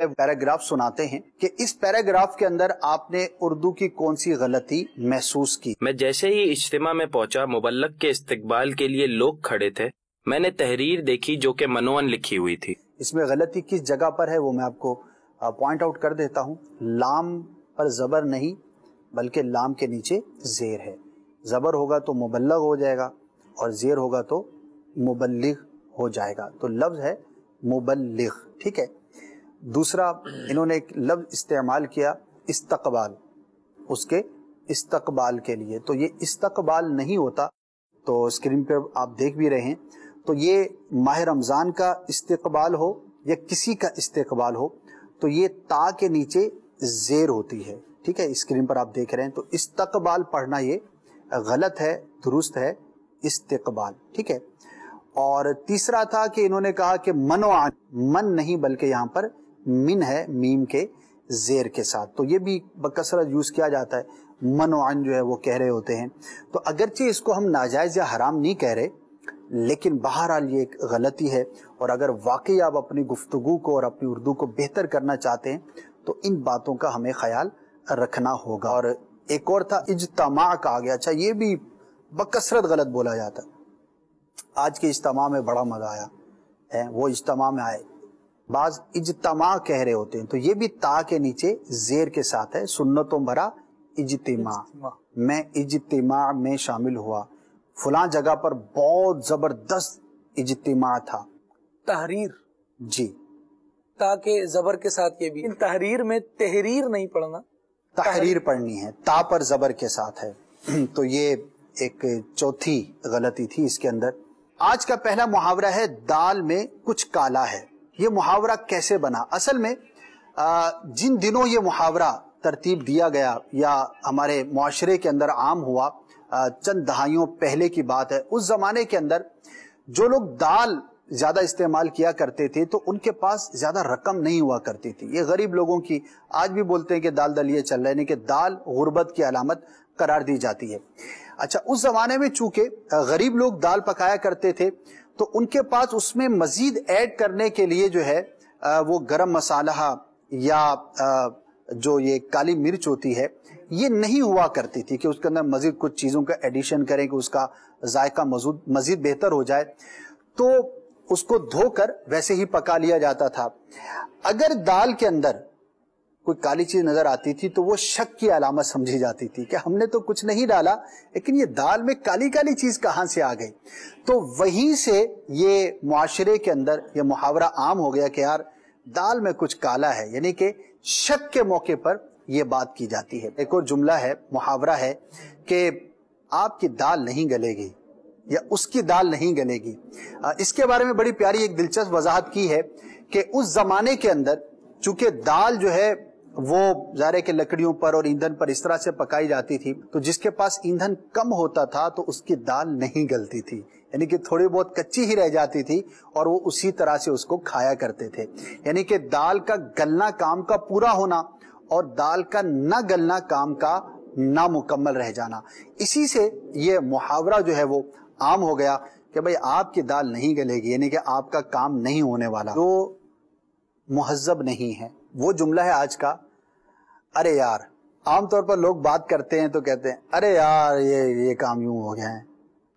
Paragraph सुनाते हैं कि इस पैराग्राफ के अंदर आपने उर्दू की कौन सी गलती महसूस की। मैं जैसे ही इज्तिमा में पहुंचा, मुबल्लग के इस्तकबाल के लिए लोग खड़े थे। मैंने तहरीर देखी जो कि मनोअन लिखी हुई थी। इसमें गलती किस जगह पर है वो मैं आपको पॉइंट आउट कर देता हूँ। लाम पर जबर नहीं बल्कि लाम के नीचे जेर है। जबर होगा तो मुबल्लग हो जाएगा और जेर होगा तो मुबल्लिग हो जाएगा। तो लफ्ज है मुबल्लिग, ठीक है। दूसरा इन्होंने एक लफ्ज इस्तेमाल किया इस्तकबाल, उसके इस्तकबाल के लिए। तो ये इस्तकबाल नहीं होता, तो स्क्रीन पे आप देख भी रहे हैं। तो ये माह रमज़ान का इस्तकबाल हो या किसी का इस्तकबाल हो तो ये ता के नीचे जेर होती है, ठीक है। स्क्रीन पर आप देख रहे हैं। तो इस्तकबाल पढ़ना ये गलत है, दुरुस्त है इस्तकबाल, ठीक है। और तीसरा था कि इन्होंने कहा कि मनोआन, मन नहीं बल्कि यहाँ पर मिन है मीम के जेर के साथ। तो ये भी बकसरत यूज किया जाता है, मनोआन जो है वो कह रहे होते हैं। तो अगरचे इसको हम नाजायज या हराम नहीं कह रहे, लेकिन बहरहाल ये एक गलती है। और अगर वाकई आप अपनी गुफ्तगू को और अपनी उर्दू को बेहतर करना चाहते हैं तो इन बातों का हमें ख्याल रखना होगा। और एक और था इज्तमा कहा गया। अच्छा, ये भी बकसरत गलत बोला जाता है। आज के इज्तमा में बड़ा मजा आया है, वो इज्तमा में आए, बाज इज्तमा कह रहे होते हैं। तो ये भी ता के नीचे जेर के साथ है। सुन्नतों भरा इज्तिमा, मैं इज्तिमा में शामिल हुआ, फलां जगह पर बहुत जबरदस्त इज्तिमा था। तहरीर जी, ताके जबर के साथ ये भी, इन तहरीर में तहरीर नहीं पढ़ना, तहरीर पढ़नी है, ता पर जबर के साथ है। तो ये एक चौथी गलती थी इसके अंदर। आज का पहला मुहावरा है दाल में कुछ काला है। ये मुहावरा कैसे बना? असल में जिन दिनों ये मुहावरा तरतीब दिया गया या हमारे मुआशरे के अंदर आम हुआ, चंद दहाइयों पहले की बात है, उस जमाने के अंदर जो लोग दाल ज्यादा इस्तेमाल किया करते थे तो उनके पास ज्यादा रकम नहीं हुआ करती थी। ये गरीब लोगों की, आज भी बोलते हैं कि दाल दलिए चल रहे हैं, कि दाल गुर्बत की अलामत करार दी जाती है। अच्छा, उस जमाने में चूंकि गरीब लोग दाल पकाया करते थे तो उनके पास उसमें मजीद ऐड करने के लिए जो है वो गरम मसाला या जो ये काली मिर्च होती है ये नहीं हुआ करती थी कि उसके अंदर मजीद कुछ चीजों का एडिशन करें कि उसका जायका मजीद बेहतर हो जाए। तो उसको धोकर वैसे ही पका लिया जाता था। अगर दाल के अंदर कोई काली चीज नजर आती थी तो वो शक की अलामत समझी जाती थी कि हमने तो कुछ नहीं डाला, लेकिन ये दाल में काली काली चीज कहां से आ गई। तो वहीं से ये मुआशरे के अंदर ये मुहावरा आम हो गया कि यार दाल में कुछ काला है, यानी कि शक के मौके पर यह बात की जाती है। एक और जुमला है, मुहावरा है कि आपकी दाल नहीं गलेगी या उसकी दाल नहीं गलेगी। इसके बारे में बड़ी प्यारी एक दिलचस्प वजाहत की है कि उस जमाने के अंदर चूंकि दाल जो है वो ज़ाहिर के लकड़ियों पर और ईंधन पर इस तरह से पकाई जाती थी, तो जिसके पास ईंधन कम होता था तो उसकी दाल नहीं गलती थी, यानी कि थोड़ी बहुत कच्ची ही रह जाती थी और वो उसी तरह से उसको खाया करते थे। यानी कि दाल का गलना काम का पूरा होना और दाल का न गलना काम का नामुकम्मल रह जाना। इसी से ये मुहावरा जो है वो आम हो गया कि भाई आपकी दाल नहीं गलेगी, यानी कि आपका काम नहीं होने वाला, जो मुहज्जब नहीं है। वो जुमला है आज का, अरे यार। आमतौर पर लोग बात करते हैं तो कहते हैं अरे यार ये काम यूं हो गया है,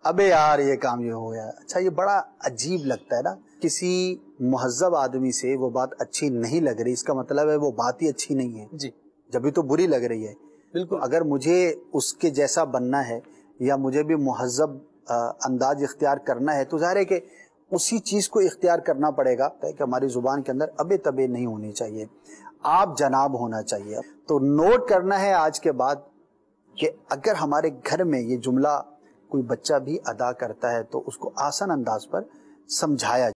अबे यार ये काम यूं हो गया। अच्छा, ये बड़ा अजीब लगता है ना। किसी मुहज्जब आदमी से वो बात अच्छी नहीं लग रही, इसका मतलब है वो बात ही अच्छी नहीं है जी, जब भी तो बुरी लग रही है। बिल्कुल, अगर मुझे उसके जैसा बनना है या मुझे भी मुहज्जब अंदाज इख्तियार करना है तो जाहिर है कि उसी चीज को इख्तियार करना पड़ेगा कि हमारी जुबान के अंदर अबे तबे नहीं होनी चाहिए, आप जनाब होना चाहिए। तो नोट करना है आज के बाद कि अगर हमारे घर में ये जुमला कोई बच्चा भी अदा करता है तो उसको आसान अंदाज पर समझाया